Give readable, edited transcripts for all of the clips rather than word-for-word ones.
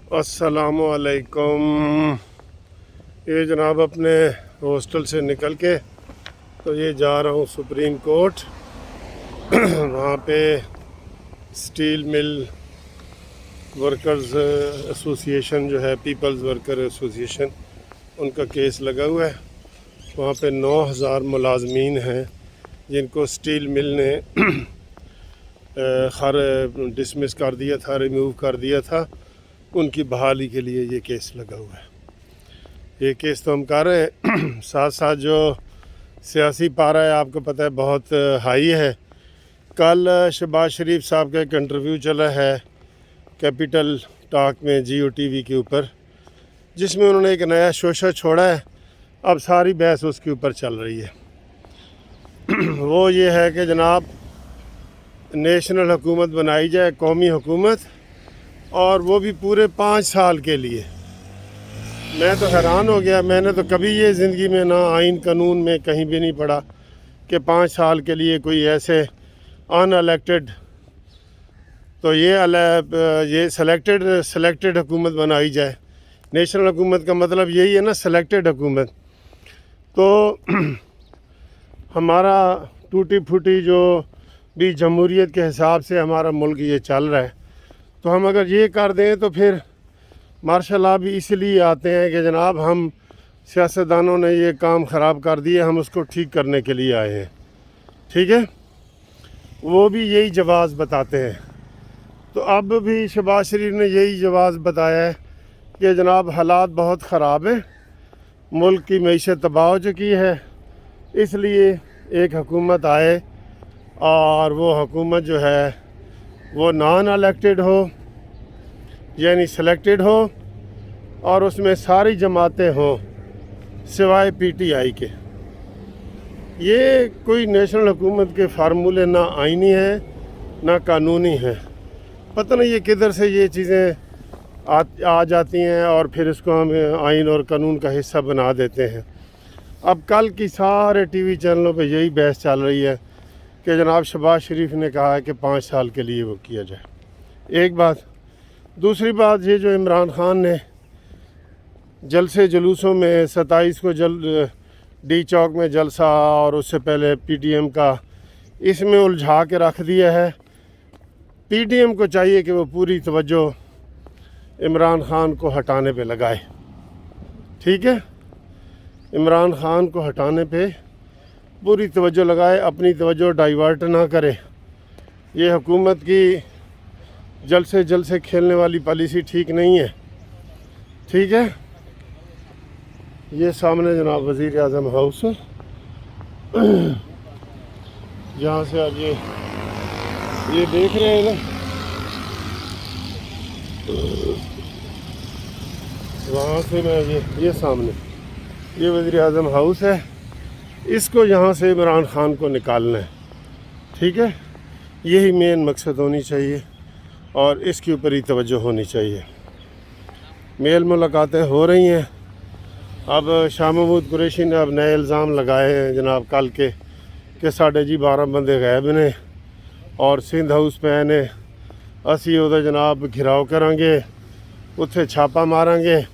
अस्सलामु अलैकुम। ये जनाब अपने हॉस्टल से निकल के तो ये जा रहा हूँ सुप्रीम कोर्ट। वहाँ पे स्टील मिल वर्कर्स एसोसिएशन जो है, पीपल्स वर्कर एसोसिएशन, उनका केस लगा हुआ है। वहाँ पे 9000 मुलाजमीन हैं जिनको स्टील मिल ने डिसमिस कर दिया था, रिमूव कर दिया था। उनकी बहाली के लिए ये केस लगा हुआ है। ये केस तो हम कर रहे हैं। साथ साथ जो सियासी पारा है, आपको पता है, बहुत हाई है। कल शहबाज शरीफ साहब का एक इंटरव्यू चला है कैपिटल टॉक में GOTV के ऊपर, जिसमें उन्होंने एक नया शोशा छोड़ा है। अब सारी बहस उसके ऊपर चल रही है। वो ये है कि जनाब नेशनल हुकूमत बनाई जाए, कौमी हुकूमत, और वो भी पूरे 5 साल के लिए। मैं तो हैरान हो गया। मैंने तो कभी ये ज़िंदगी में ना आइन कानून में कहीं भी नहीं पढ़ा कि 5 साल के लिए कोई ऐसे अनइलेक्टेड, तो ये सेलेक्टेड हुकूमत बनाई जाए। नेशनल हुकूमत का मतलब यही है ना, सेलेक्टेड हुकूमत। तो हमारा टूटी फूटी जो भी जमहूरियत के हिसाब से हमारा मुल्क ये चल रहा है, तो हम अगर ये कर दें तो फिर मार्शल लॉ भी इसलिए आते हैं कि जनाब हम सियासतदानों ने ये काम ख़राब कर दिए, हम उसको ठीक करने के लिए आए हैं। ठीक है, वो भी यही जवाब बताते हैं। तो अब भी शहबाज शरीफ ने यही जवाब बताया है कि जनाब हालात बहुत ख़राब हैं, मुल्क की मईशत तबाह हो चुकी है, इसलिए एक हुकूमत आए और वो हुकूमत जो है वो नॉन इलेक्टेड हो, यानी सेलेक्टेड हो, और उसमें सारी जमातें हों सिवाय PTI के। ये कोई नेशनल हुकूमत के फार्मूले ना आईनी है ना कानूनी है। पता नहीं ये किधर से ये चीज़ें आ जाती हैं और फिर इसको हम आइन और कानून का हिस्सा बना देते हैं। अब कल की सारे TV चैनलों पे यही बहस चल रही है कि जनाब शहबाज शरीफ ने कहा है कि 5 साल के लिए वो किया जाए। एक बात। दूसरी बात, ये जो इमरान खान ने जलसे जुलूसों में 27 को D चौक में जलसा और उससे पहले PTM का, इसमें उलझा के रख दिया है। PTM को चाहिए कि वो पूरी तवज्जो इमरान खान को हटाने पे लगाए। ठीक है, इमरान खान को हटाने पे पूरी तवज्जो लगाए, अपनी तवज्जो डाइवर्ट ना करे। ये हुकूमत की जलसे खेलने वाली पॉलिसी ठीक नहीं है। ठीक है, ये सामने जनाब वज़ीर आज़म हाउस है, जहाँ से आप ये देख रहे हैं ना, वहाँ से मैं ये सामने ये वज़ीर आज़म हाउस है। इसको यहाँ से इमरान खान को निकालना है। ठीक है, यही मेन मकसद होनी चाहिए और इसके ऊपर ही तवज्जो होनी चाहिए। मेल मुलाकातें हो रही हैं। अब शाह महमूद कुरैशी ने अब नए इल्ज़ाम लगाए हैं जनाब कल के कि साढ़े 12 बंदे गायब ने और सिंध हाउस पे ने असी उधर जनाब घिराव करांगे, उत्थे छापा मारांगे,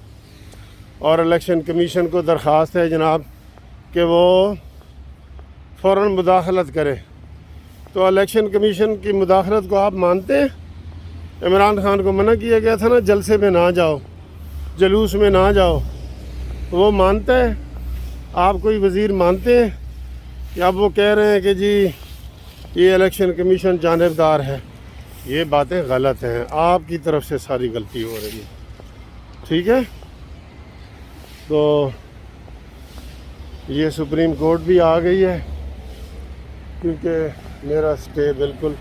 और इलेक्शन कमीशन को दरख्वास्त है जनाब कि वो फ़ौरन मुदाखलत करे। तो इलेक्शन कमीशन की मुदाखलत को आप मानते हैं? इमरान खान को मना किया गया था ना, जलसे में ना जाओ, जुलूस में ना जाओ। वो मानता है? आप कोई वज़ीर मानते हैं? या वो कह रहे हैं कि जी ये इलेक्शन कमीशन जानिबदार है? ये बातें गलत हैं, आपकी तरफ से सारी गलती हो रही है। ठीक है, तो ये सुप्रीम कोर्ट भी आ गई है, क्योंकि मेरा स्टे बिल्कुल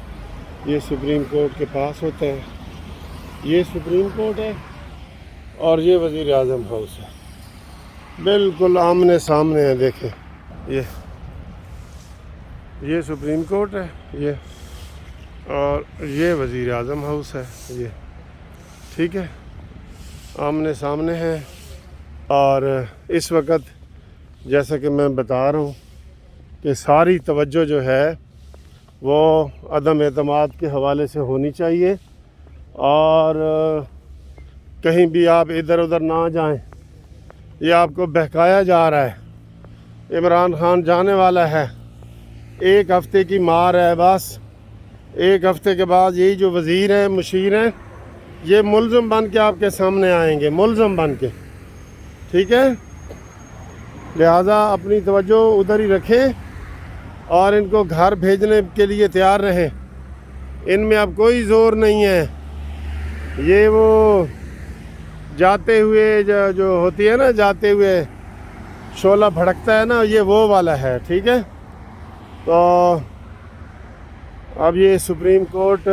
ये सुप्रीम कोर्ट के पास होता है। ये सुप्रीम कोर्ट है और ये वज़ीर आज़म हाउस है, बिल्कुल आमने सामने है। देखें, ये सुप्रीम कोर्ट है ये, और ये वज़ीर आज़म हाउस है ये। ठीक है, आमने सामने है। और इस वक्त जैसा कि मैं बता रहा हूँ कि सारी तवज्जो जो है वो अदम एतमाद के हवाले से होनी चाहिए, और کہیں بھی آپ ادھر ادھر نہ جائیں، یہ آپ کو بہکایا جا رہا ہے۔ عمران خان جانے والا ہے، 1 ہفتے کی مار ہے بس۔ 1 ہفتے کے بعد یہی جو وزیر ہیں، مشیر ہیں، یہ ملزم بن کے آپ کے سامنے آئیں گے، ملزم بن کے، ٹھیک ہے؟ لہٰذا اپنی توجہ ادھر ہی رکھیں اور ان کو گھر بھیجنے کے لیے تیار رہیں۔ ان میں اب کوئی زور نہیں ہے۔ یہ وہ جاتے ہوئے جو ہوتی ہے نا، جاتے ہوئے شعلہ بھڑکتا ہے نا، یہ وہ والا ہے، ٹھیک ہے؟ تو اب یہ سپریم کورٹ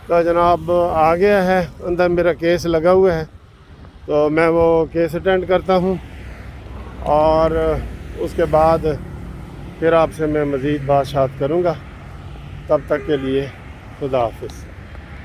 کا جناب آ گیا ہے، اندر میرا کیس لگا ہوا ہے، تو میں وہ کیس اٹینڈ کرتا ہوں اور اس کے بعد پھر آپ سے میں مزید بات کروں گا۔ تب تک کے لیے خدا حافظ۔